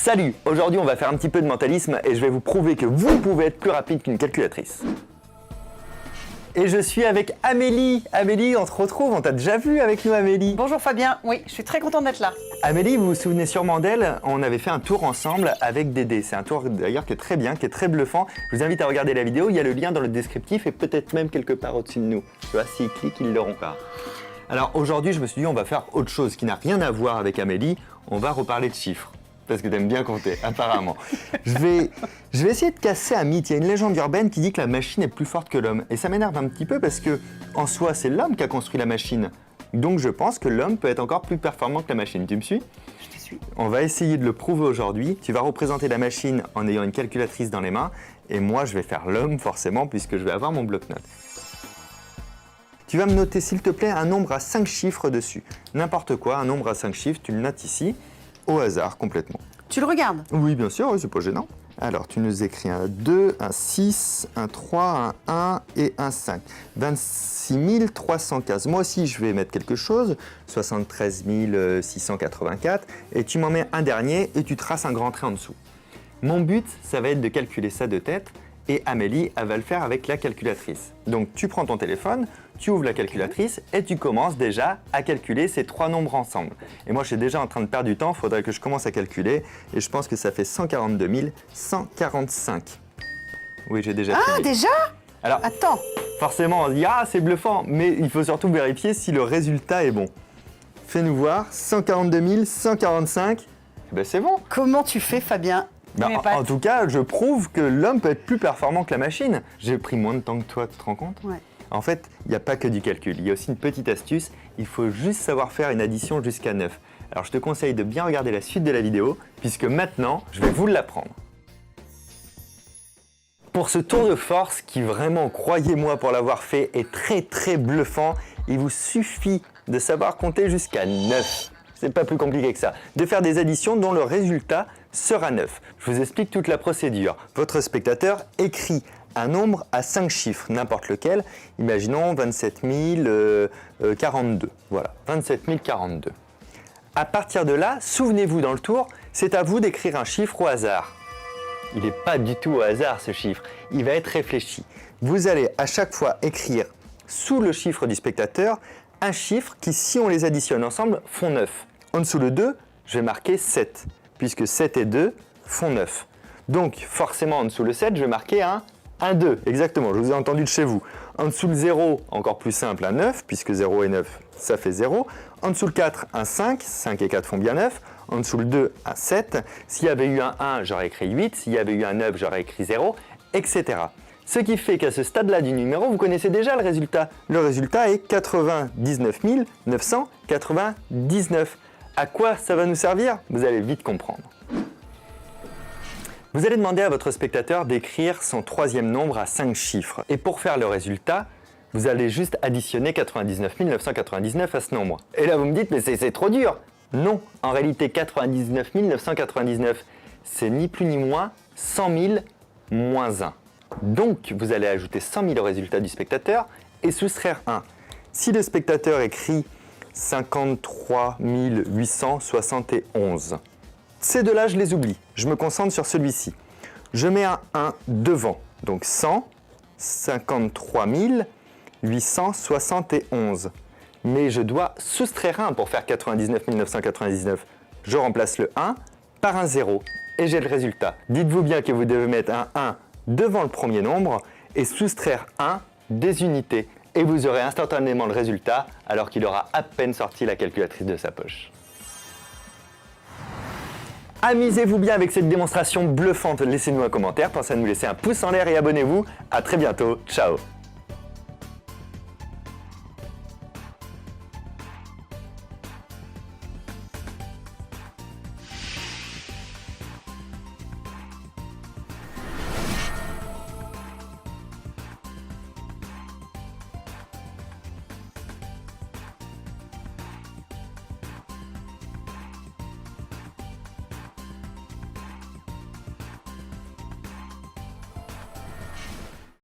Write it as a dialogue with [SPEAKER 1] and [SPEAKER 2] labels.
[SPEAKER 1] Salut! Aujourd'hui on va faire un petit peu de mentalisme et je vais vous prouver que vous pouvez être plus rapide qu'une calculatrice. Et je suis avec Amélie. Amélie, on se retrouve, on t'a déjà vu avec nous Amélie.
[SPEAKER 2] Bonjour Fabien, oui, je suis très contente d'être là.
[SPEAKER 1] Amélie, vous vous souvenez sûrement d'elle, on avait fait un tour ensemble avec Dédé. C'est un tour d'ailleurs qui est très bien, qui est très bluffant. Je vous invite à regarder la vidéo, il y a le lien dans le descriptif et peut-être même quelque part au-dessus de nous. Tu vois, s'ils cliquent, ils l'auront pas. Alors aujourd'hui, je me suis dit, on va faire autre chose qui n'a rien à voir avec Amélie. On va reparler de chiffres. Parce que t'aimes bien compter, apparemment. Je vais essayer de casser un mythe. Il y a une légende urbaine qui dit que la machine est plus forte que l'homme. Et ça m'énerve un petit peu parce que, en soi, c'est l'homme qui a construit la machine. Donc je pense que l'homme peut être encore plus performant que la machine. Tu me suis?
[SPEAKER 2] Je te suis.
[SPEAKER 1] On va essayer de le prouver aujourd'hui. Tu vas représenter la machine en ayant une calculatrice dans les mains. Et moi, je vais faire l'homme, forcément, puisque je vais avoir mon bloc-notes. Tu vas me noter, s'il te plaît, un nombre à 5 chiffres dessus. N'importe quoi, un nombre à 5 chiffres, tu le notes ici. Au hasard, complètement.
[SPEAKER 2] Tu le regardes?
[SPEAKER 1] Oui, bien sûr, oui, c'est pas gênant. Alors, tu nous écris un 2, un 6, un 3, un 1 et un 5. 26 315. Moi aussi, je vais mettre quelque chose. 73 684. Et tu m'en mets un dernier et tu traces un grand trait en dessous. Mon but, ça va être de calculer ça de tête. Et Amélie, elle va le faire avec la calculatrice. Donc, tu prends ton téléphone, tu ouvres la calculatrice et tu commences déjà à calculer ces trois nombres ensemble. Et moi, je suis déjà en train de perdre du temps, il faudrait que je commence à calculer. Et je pense que ça fait 142 145. Oui, j'ai déjà fini.
[SPEAKER 2] Ah, déjà?
[SPEAKER 1] Alors,
[SPEAKER 2] Attends.
[SPEAKER 1] forcément, on se dit « Ah, c'est bluffant !» Mais il faut surtout vérifier si le résultat est bon. Fais-nous voir, 142 145. Eh ben, c'est bon.
[SPEAKER 2] Comment tu fais Fabien?
[SPEAKER 1] Ben, en tout cas, je prouve que l'homme peut être plus performant que la machine. J'ai pris moins de temps que toi, tu te rends compte?
[SPEAKER 2] Ouais.
[SPEAKER 1] En fait, il n'y a pas que du calcul. Il y a aussi une petite astuce. Il faut juste savoir faire une addition jusqu'à 9. Alors, je te conseille de bien regarder la suite de la vidéo, puisque maintenant, je vais vous l'apprendre. Pour ce tour de force, qui vraiment, croyez-moi pour l'avoir fait, est très bluffant, il vous suffit de savoir compter jusqu'à 9. C'est pas plus compliqué que ça. De faire des additions dont le résultat sera 9. Je vous explique toute la procédure. Votre spectateur écrit un nombre à 5 chiffres, n'importe lequel. Imaginons 27 042. Voilà, 27 042. À partir de là, souvenez-vous dans le tour, c'est à vous d'écrire un chiffre au hasard. Il n'est pas du tout au hasard ce chiffre, il va être réfléchi. Vous allez à chaque fois écrire sous le chiffre du spectateur un chiffre qui, si on les additionne ensemble, font 9. En dessous le 2, je vais marquer 7, puisque 7 et 2 font 9. Donc forcément en dessous le 7, je vais marquer un 2, exactement, je vous ai entendu de chez vous. En dessous le 0, encore plus simple, un 9, puisque 0 et 9, ça fait 0. En dessous le 4, un 5, 5 et 4 font bien 9. En dessous le 2, un 7. S'il y avait eu un 1, j'aurais écrit 8. S'il y avait eu un 9, j'aurais écrit 0, etc. Ce qui fait qu'à ce stade-là du numéro, vous connaissez déjà le résultat. Le résultat est 99 999. À quoi ça va nous servir? Vous allez vite comprendre. Vous allez demander à votre spectateur d'écrire son troisième nombre à 5 chiffres. Et pour faire le résultat, vous allez juste additionner 99 999 à ce nombre. Et là, vous me dites, mais c'est trop dur. Non, en réalité, 99 999, c'est ni plus ni moins 100 000 moins 1. Donc, vous allez ajouter 100 000 au résultat du spectateur et soustraire 1. Si le spectateur écrit 53 871, ces deux-là, je les oublie. Je me concentre sur celui-ci. Je mets un 1 devant. Donc 153 871. Mais je dois soustraire 1 pour faire 99 999. Je remplace le 1 par un 0 et j'ai le résultat. Dites-vous bien que vous devez mettre un 1 devant le premier nombre et soustraire 1 des unités. Et vous aurez instantanément le résultat alors qu'il aura à peine sorti la calculatrice de sa poche. Amusez-vous bien avec cette démonstration bluffante. Laissez-nous un commentaire, pensez à nous laisser un pouce en l'air et abonnez-vous. À très bientôt. Ciao.